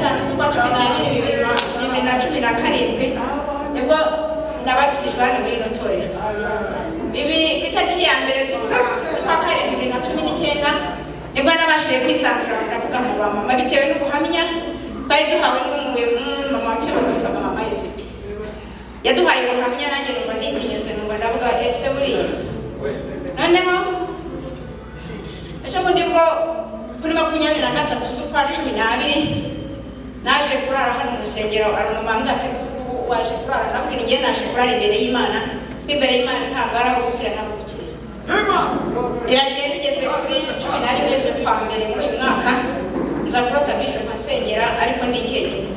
gatanu z'ukwa cumi n'abiri bibiri na cumi na karindwi nibwo nabatijwe hano muri ino torero. Ku itariki ya mbere z'ukwa karindwi bibiri na cumi n'icyenda nibwo nabashije kwisanzura ndavuga mu bamama bitewe n'ubuhamya twari duhawe n'umumama wateruwe witwaga mama Isipi. Yaduhaye ubuhamya nanjye numva nditinyuze numva ndavuga ese buriya noneho ejo bundi bwo kuri 23 z'ukwa cumi n'abiri naje kurara hano mu rusengero. Arumama mbwate waje kurara nabwira ngiye naje kurara imbere y'Imana. Imbere y'Imana ntabwo ari aho gukira ntabwo gukira. Iragiye bigeze kuri 11 z'ukwa mbere muri uyu mwaka nza kurota bisho masengera ariko ndi jyenyine.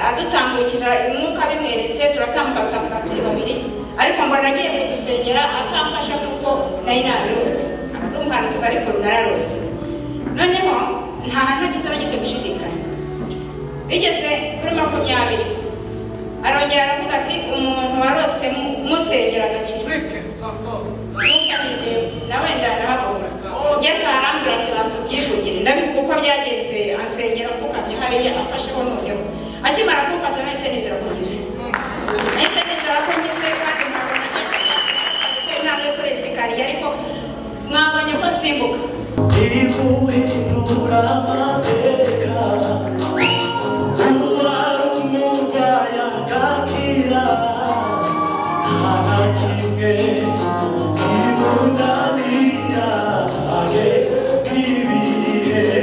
Adutambukije umwuka bimweretse turatambuka turi babiri ariko mbona agiye kudusengera atamfasha kuko nari nabirose. Urumva gusa ariko nararose. Noneho nta hantu nagize gushidikanya. Bigeze kuri 20 arongera aravuga ati umuntu warose musengera agakira. Nawe ndanahabona Yesu arambwira ati banza ubyivugire. Ndabivuga uko byagenze asengera apfukamye hariya afasheho noneho akimara kumfata nahise nizera ko ngize kandi ntabwo kurese kari ariko mwabonye ko simbuka ibuhindura amateka uwari umurwayi agakira nta kimwe ibundanira age ibihe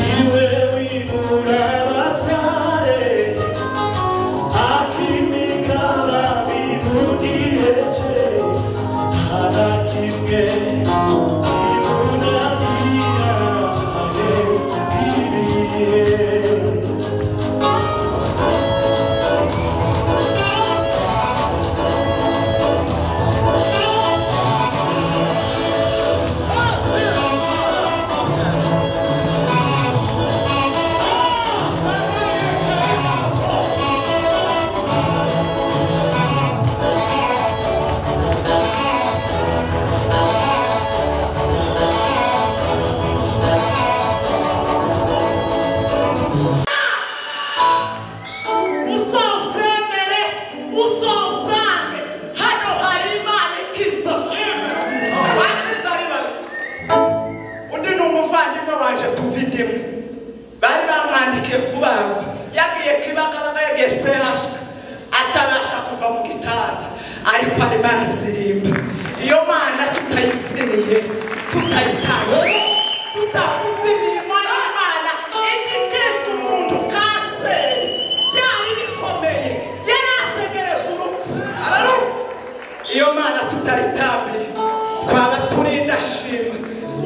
iwe wibura abatware akimigara bimugihece nta kimwe ibundanira age ibihe. Bari bamwandikiye kubagwa yagiye kibagabaga yagese atabasha kuva mu gitanda ariko arimo arasirimba. Iyo Mana tutayisiniye tutayitaye tutavuze imirimo y'Imana igikeza umuntu kanseri byari bikomeye yarategereje urupfu. Iyo Mana tutayitaye twaba turinda shima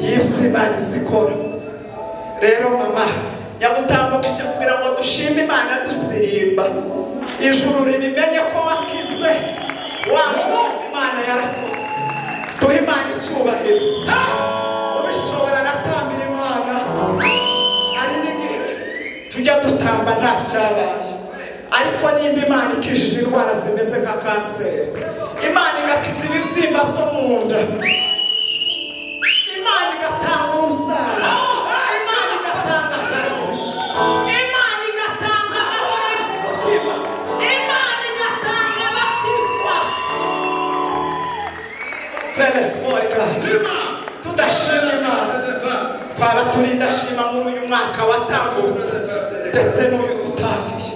y'ibyo Imana izikora. Rero mama nyagutambukije kugira ngo dushime Imana dusirimba ijuru ribimenye ko wakize wakoze Imana yarakoze. Duhe Imana icyubahiro ubishobora aratambira Imana. Ari n'igihe tujya dutamba nta cyabaye ariko nimba Imana ikijije indwara zimeze nka kanseri, Imana igakiza ibibyimba byo mu nda, Imana igatanga umusaruro, Imana igatanga akazi, Imana igatanga amahoro y'umutima, Imana igatanga abakizwa. Serefoga tudashima Imana twaba turinda shima muri uyu mwaka watambutse ndetse n'uyu utangiye.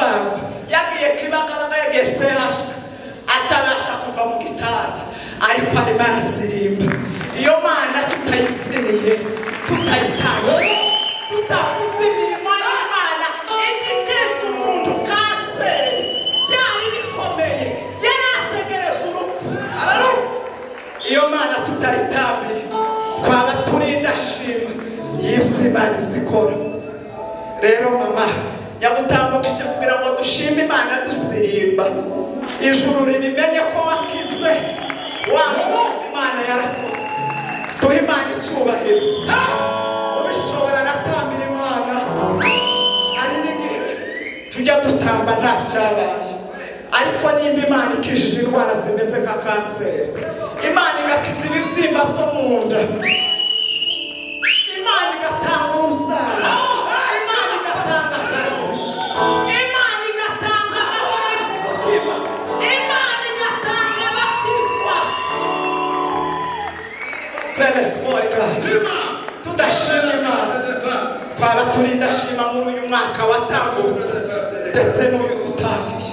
kubagwa yagiye Kibagabaga yagiye Sehashika atabasha kuva mu gitanda ariko arimo arasirimba. Iyo Mana tutayiziniye tutayitanga tutavuze imirimo y'Imana igiteza umuntu kanseri byari bikomeye yarategereje urupfu. Iyo Mana tutayitambiye twaba turinda shimwe y'ibyo Imana izikora. Rero mama nyamutambukije kugira ngo dushime Imana dusirimba ijuru ribimenye ko wakize wamuzi Imana yarakoze. Duhe Imana icyubahiro ubishobora aratambira Imana. Hari n'igihe tujya dutamba nta cyabaye ariko nimba Imana ikijije indwara zimeze nka kanseri, Imana igakiza ibibyimba byo mu nda, Imana igatanga umusaruro, Imana igatanga akazi, Imana igatanga amahoro y'umutima, Imana igatanga abakizwa. Seneforika tudashima Imana twaba turinda shima muri uyu mwaka watambutse ndetse n'uyu dutangiye.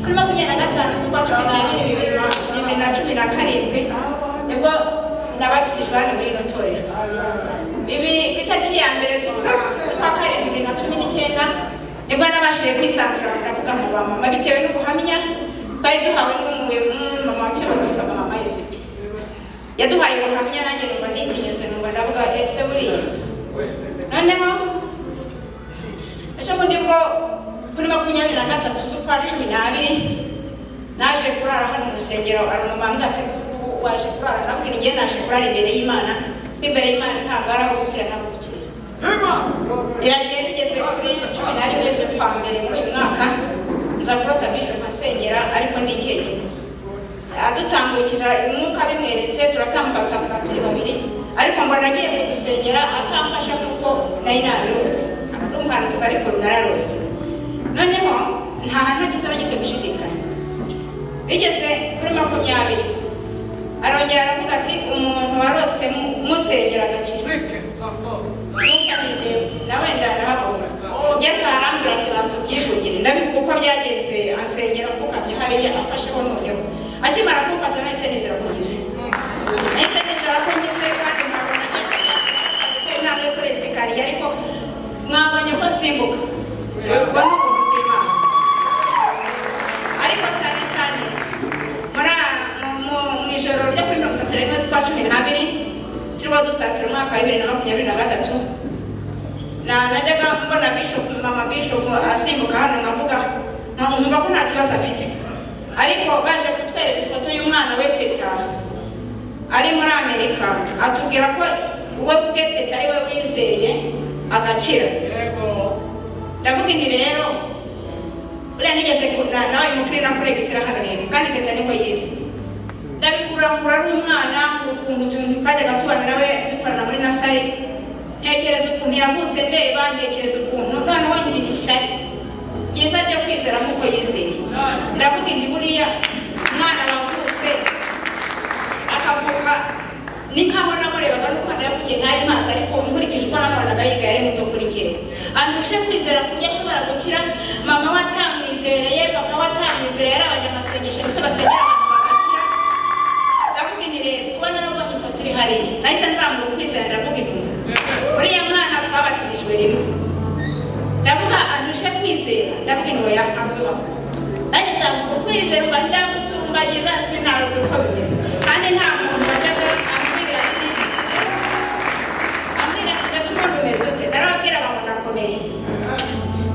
kuri 25 z'ukwa 12 2017 nibwo nabatirijwe hano muri ino torero. Itariki ya mbere z'ukwa 7 2019 nibwo nabashije kwisanzura ndavuga mu bamama bitewe n'ubuhamya twari duhawe n'umumama wateruye witwaga mama Isipi. Yaduhaye ubuhamya nanjye numva nditinyuze numva ndavuga ese buriya noneho ejo bundi bwo kuri 23 z'ukwa 12 naje kurara hano mu rusengero arumama mbwatse waje kurara nabwira ngiye naje kurara imbere y'Imana imbere y'Imana ntabwo ari aho gukira ntabwo gukira iragiye bigeze kuri 11 z'ukwa mbere muri uyu mwaka nza kurota bisho mpasengera ariko ndi jyenyine adutambukira umwuka bimweretse turatambuka turi babiri ariko mbona agiye kudusengera atamfasha kuko nari nabirose urumva gusa ariko nararose noneho nta hantu nagize gushidikanya bigeze kuri 20 arongera aravuga ati umuntu warose musengera agakira ntukanije nawe ndarahabona Yesu arambwira ati banza ubyivugire ndabivuga uko byagenze asengera kukamye hariya afasheho noneho akimara kumfata nahise nizera ko ngise kandi nkabona ntabwo kurese kari ariko mwabonye ko simbuka ubwo ni ubuntu bw'Imana ariko cyane mu ijoro ryo kuri 31 z'ukwa 12 turimo dusatira umwaka wa 2023 najyaga mbona mama bishop asimbuka hano nkavuga nkumva ko nta kibazo afite ariko baje kutwereka ifoto y'umwana we Teta ari muri Amerika atubwira ko uwo bwe Teta ari we wizeye agakira ndavuga inti rero uriya nigeze nawe mukiri nakure gisira hano hepfo kandi Teta niho yize ndabikura ari umwana ukuntu twajyaga tubana nawe dukorana muri nasari ntekereza ukuntu yavutse ndeba ntekereza ukuntu noneho ngira ishyari ryiza ryo kwizera nk'uko yizeye ndavuga inti buriya umwana wavutse akavuka ni nkaho namurebaga n'ukuntu yavugiye nkari mazi ariko nkurikije uko namubonaga yiga yari muto kuri njyewe andushe kwizera ku buryo ashobora gukira mama we atamwizereye papa we atamwizereye ari abanyamasengesho ndetse basengera abantu bagakira ndavuga inti rero kubona n'ubonye ifoto iri hariya nahise nzamura ukwizera ndavuga inti uriya mwana twabatirijwe rimwe ndavuga andushe kwizera ndavuga inti oya ntabwo nanjye nzamura ukwizera mba ndagutumbagiza sinarwe uko bimeze kandi nta muntu wajyaga ambwira ati mbese uko bimeze ute narababwira ngo ndakomeye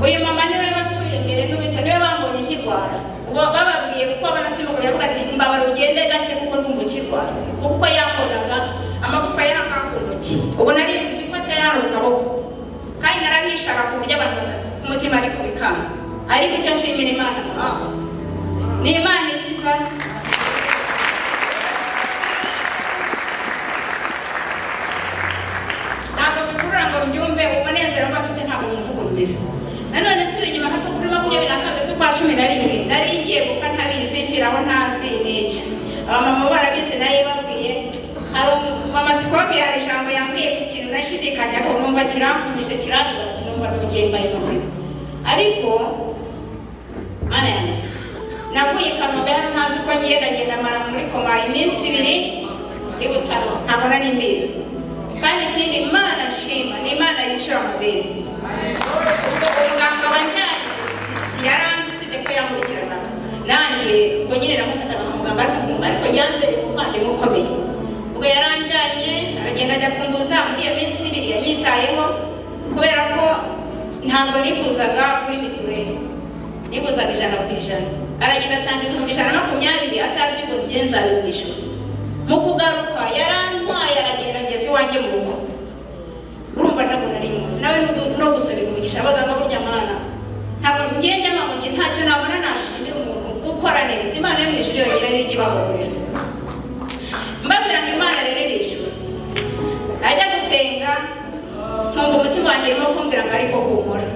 uyu mama niwe basuye imbere n'uwitwa niwe bambonye nkirwara ubwo bababwiye kuko babona simukuru yavuga ati mbabara ugende gake kuko ndumva ukirwara kuko yambonaga amagufa yaranga ku ntoki ubu nari nzi ko atayaranga mu kaboko kandi narabishaga ku buryo abantu umutima ari kubikanga ariko icyo nshimira Imana ni Imana ikiza ntabwo bikurura ngo mbyumve umunezero mba mfite ntabwo mwumva ukuntu umeze nanone suri inyuma hato kuri 22 z'ukwa 11 nari ngiye kuko ntabizi mpiraho ntazi n'iki abamama barabizi naye babwiye hari mama Sikopi hari ijambo yambwiye ku kintu nashidikanyaga numva kirampunyije kirandubatse numva nongeye mbaye muzima ariko mana yanjye navuye Kanombe hano ntazi ko ngenda mara muri koma iminsi 2 y'ubutaro ntabwo nari mbizi kandi ikindi Imana nshima ni Imana yishyura amadeni umuganga wanjyanye yarandusibye ko yamurikirana nanjye ubwo nyine namufataga nka muganga ariko yambere umuvandimwe ukomeye ubwo yaranjyanye aragenda ajya kumbuza muri iyo minsi 2 yanyitayeho kubera ko ntabwo nifuzaga kuri mitiweli nifuzaga 100%. Aragenda atanga 120 atazi ngo ngenza abishyura mu kugaruka yarantwaye aragenda ngeze iwanjye mu rugo urumva ntabwo nari muzi nawe no gusabira umugisha abaganga burya Mana ntabwo ngenge amamugi ntacyo nabona nashimira umuntu ukora neza Imana yo mwijuru yonyine ari igibahorera mbabwira ngo Imana rero irishyura najya gusenga nkumva umutima wanjye urimo kumbwira ngo ariko humura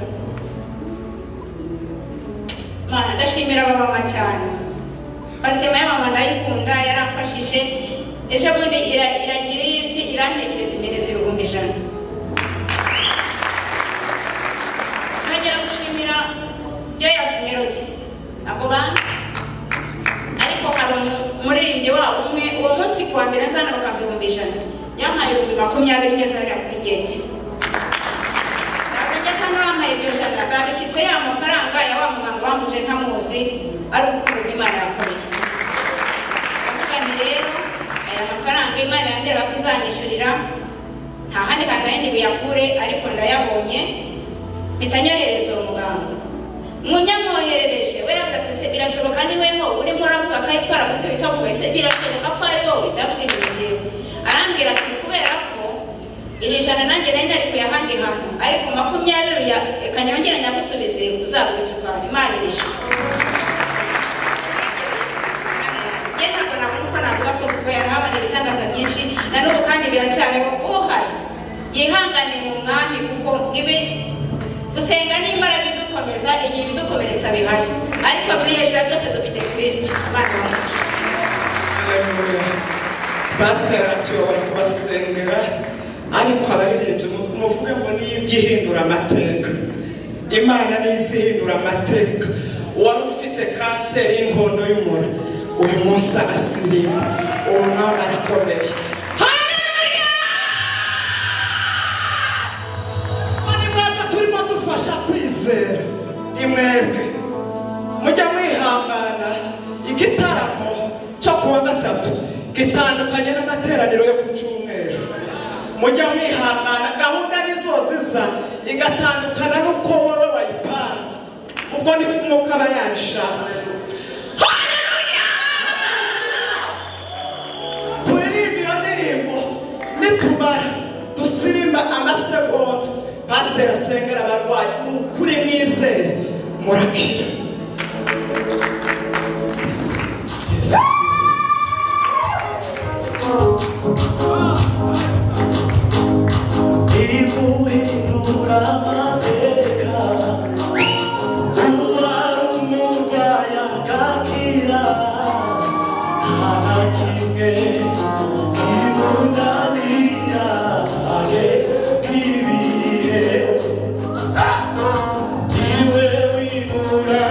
Mana ndashimira abamama cyane Baritema ya mama ndayikunda yaramfashije ejo bundi iragira iti irantekereza imbere z'ibihumbi 100 nongera gushimira byo yasimira uti abo bana kuwa mbere nzana bakambihumbi 100 yampaye 20 ngeze hariya kuri gate nasajya sana bampaye ibyo 100 babishyitse ya mafaranga ya wa muganga wamvuje ntamuzi ari ukuri Imana yakoreye kandi rero aya mafaranga Imana yambwira ko izanyishyurira nta handi kandi ayindi biyakure ariko ndayabonye bitanyohereza umuganga munyamwoherereje we yavuze se birashoboka ni weho urimo uravuga kayitwara muto bitavuga ese birashoboka ko ari wowe ndabwira ngiye arambwira ati kubera ko iri jana nanjye nari ari kuyahanga hantu ariko 20 ya kanyongera nyagusubize uzabisuka Imana irisha yenda ko navuga navuga ko siko yarahabana ibitangaza byinshi na n'ubu kandi biracyariho uhari yihangane mu mwami kuko ibi gusenga n'imbaraga idukomeza igihe bidukomeretsa bihari ariko bwiyejura byose dufite Kristo Imana yamugisha. Pastor atuyobora kubasengera ariko abaririmbyi muvuge ngo ni igihindura amateka. Imana ni izihindura amateka. Wari ufite kanseri y'inkondo y'umura uyu munsi arasirimba uwo nawe arakomeye. Imwebwe mujya mwihangana igitaramo cyo kuwa gatatu gitandukanye n'amateraniro yo ku cyumweru mujya mwihangana gahunda nizo ziza igatandukana n'uko wowe wayipanze ubwo ni umwuka aba yabishatse. Turirimba iyo ndirimbo nitumara dusirimba amasegonda Pastor asengera abarwayi ukuri mwizere murakira. Ibuhindura amateka uwarumurwayi agakira nta kimwe imunanira age ibihe iwe wibura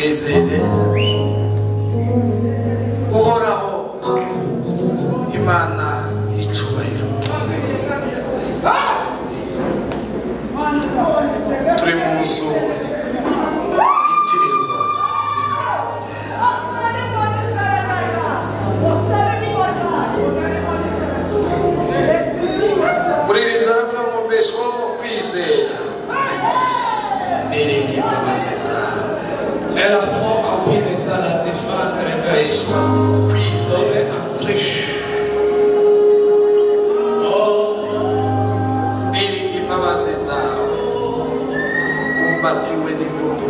mwizere uhoraho Imana y'icubahiro. Turi mu nzu itirirwa izina muririmbyi aravuga ngo mbeshwaho mu kwizera niringa imbabazi zawe. Ela foi apenas a defendere Mbeshwaho mu kwizera niringa imbabazi zawe. Umbatiwe n'ibirungo